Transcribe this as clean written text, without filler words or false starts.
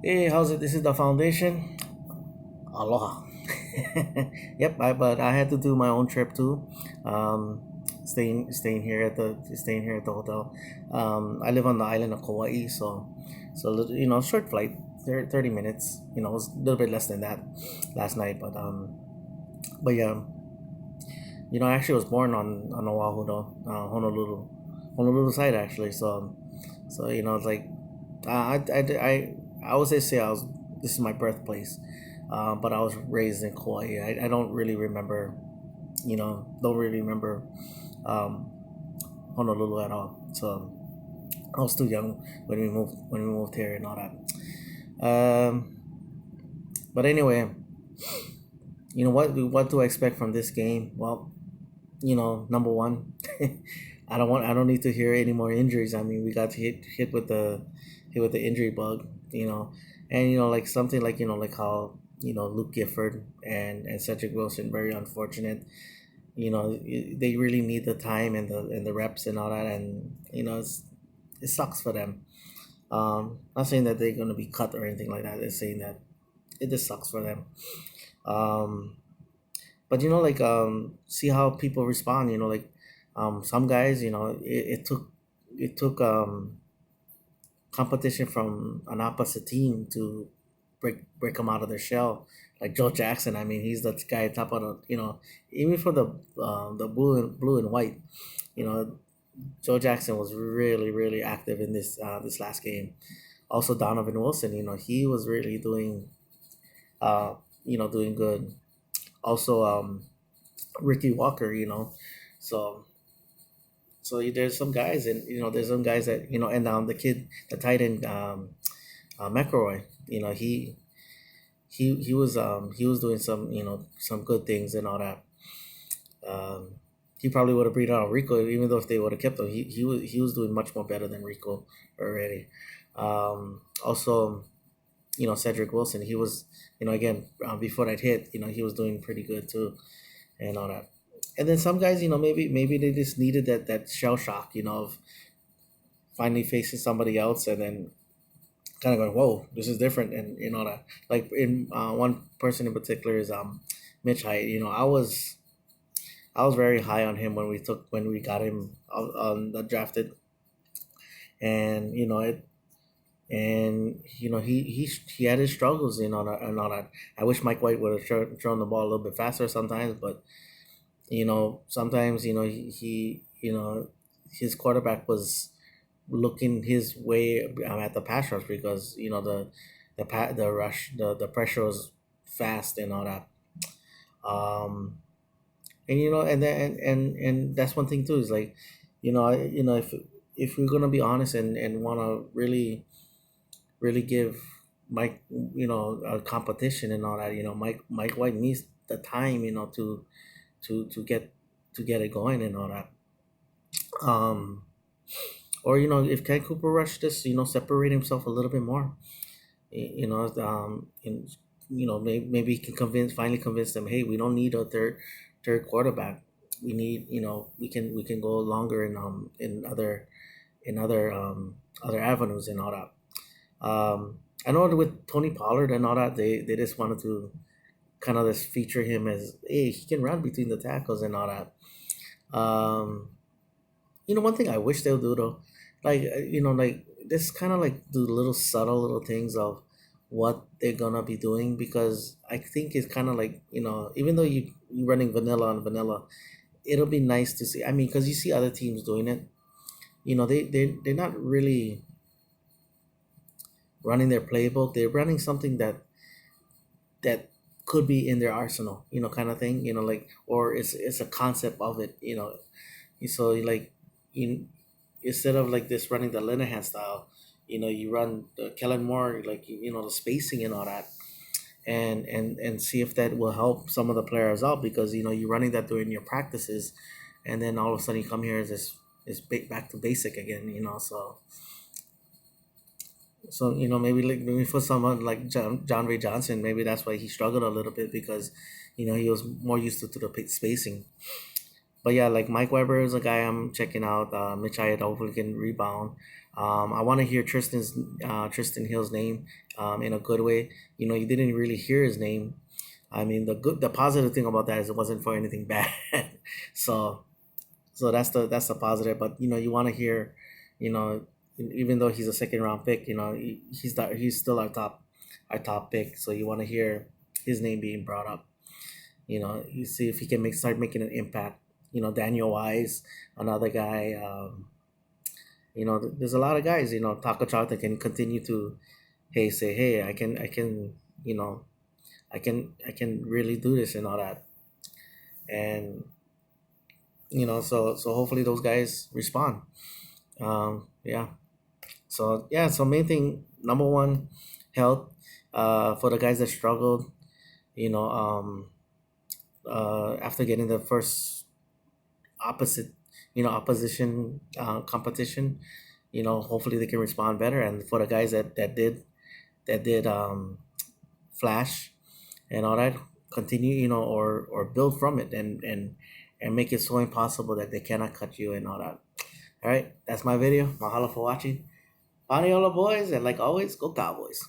Hey, how's it? This is the foundation. Aloha. Yep, but I had to do my own trip too. Um, staying here at the hotel. I live on the island of Kauai, so short flight, 30 minutes. It was a little bit less than that last night, but yeah, I actually was born on Oahu though, Honolulu side actually. So it's like I always say this is my birthplace, but I was raised in Kauai. I don't really remember, don't really remember um, Honolulu at all. So I was too young when we moved here and all that. Um, but anyway, what do I expect from this game? Well, number one, I don't need to hear any more injuries. I mean, we got hit with the injury bug, and like something like like how Luke Gifford and Cedric Wilson, very unfortunate. They really need the time and the reps and all that, and it sucks for them. Not saying that they're gonna be cut or anything like that. They're saying that it just sucks for them. Um, but like see how people respond. Some guys, it took competition from an opposite team to break them out of their shell. Like Joe Jackson, I mean, he's the guy top of the even for the blue and white, you know, Joe Jackson was really active in this last game. Also Donovan Wilson, he was really uh doing good. Also Ricky Walker, so there's some guys, and there's some guys that and the kid, the tight end, McElroy, he was doing some good things and all that. Um, he probably would have beat out Rico, even though if they would have kept him, he was doing much more better than Rico already. Also, Cedric Wilson, he was again, before that hit, he was doing pretty good too, and all that. And then some guys, maybe they just needed that shell shock, of finally facing somebody else, and then kind of going, whoa, this is different, and that. Like in one person in particular is Mitch Hyatt. I was very high on him when we got him on the drafted, and he had his struggles, and all that. I wish Mike White would have thrown the ball a little bit faster sometimes, but sometimes his quarterback was looking his way at the pass rush, because the rush, the pressure was fast and all that. Um, and and that's one thing too, is like, if we're gonna be honest and want to really give Mike, a competition and all that, Mike White needs the time, to get it going and all that. Um, or if Ken Cooper Rush just separate himself a little bit more, and maybe he can finally convince them, hey, we don't need a third quarterback. We need, we can go longer in other avenues and all that. I know with Tony Pollard and all that, they just wanted to kind of just feature him as, hey, he can run between the tackles and all that. Um, one thing I wish they'll do though, like like this kind of like do little subtle little things of what they're gonna be doing, because I think it's kind of like, even though you running vanilla on vanilla, it'll be nice to see. I mean, because you see other teams doing it, they're not really running their playbook. They're running something that could be in their arsenal, kind of thing, like, or it's a concept of it, so like, in instead of like this running the Linehan style, you run the Kellen Moore, like, the spacing and all that, and see if that will help some of the players out, because you're running that during your practices, and then all of a sudden you come here as this is back to basic again, so maybe for someone like John Ray Johnson, maybe that's why he struggled a little bit, because he was more used to the spacing. But yeah, like Mike Weber is a guy I'm checking out. Mitch Hyatt hopefully can rebound. I want to hear Tristan Hill's name in a good way. You know, you didn't really hear his name. I mean, the positive thing about that is it wasn't for anything bad. so so that's the positive. But you know, you want to hear, you know, even though he's a second round pick, you know, he's still our top pick. So you want to hear his name being brought up. You know, you see if he can start making an impact. You know, Daniel Wise, another guy. You know, there's a lot of guys. You know, Taco Charlton can continue to, hey, say, hey, you know, I can really do this and all that. And you know, so hopefully those guys respond. Yeah. So yeah, so main thing number one, health. For the guys that struggled, you know, after getting the first opposite, opposition competition, you know, hopefully they can respond better. And for the guys that did flash and all that, continue, you know, or build from it and make it so impossible that they cannot cut you and all that. All right, that's my video. Mahalo for watching. Paniola boys, and like always, go Cowboys.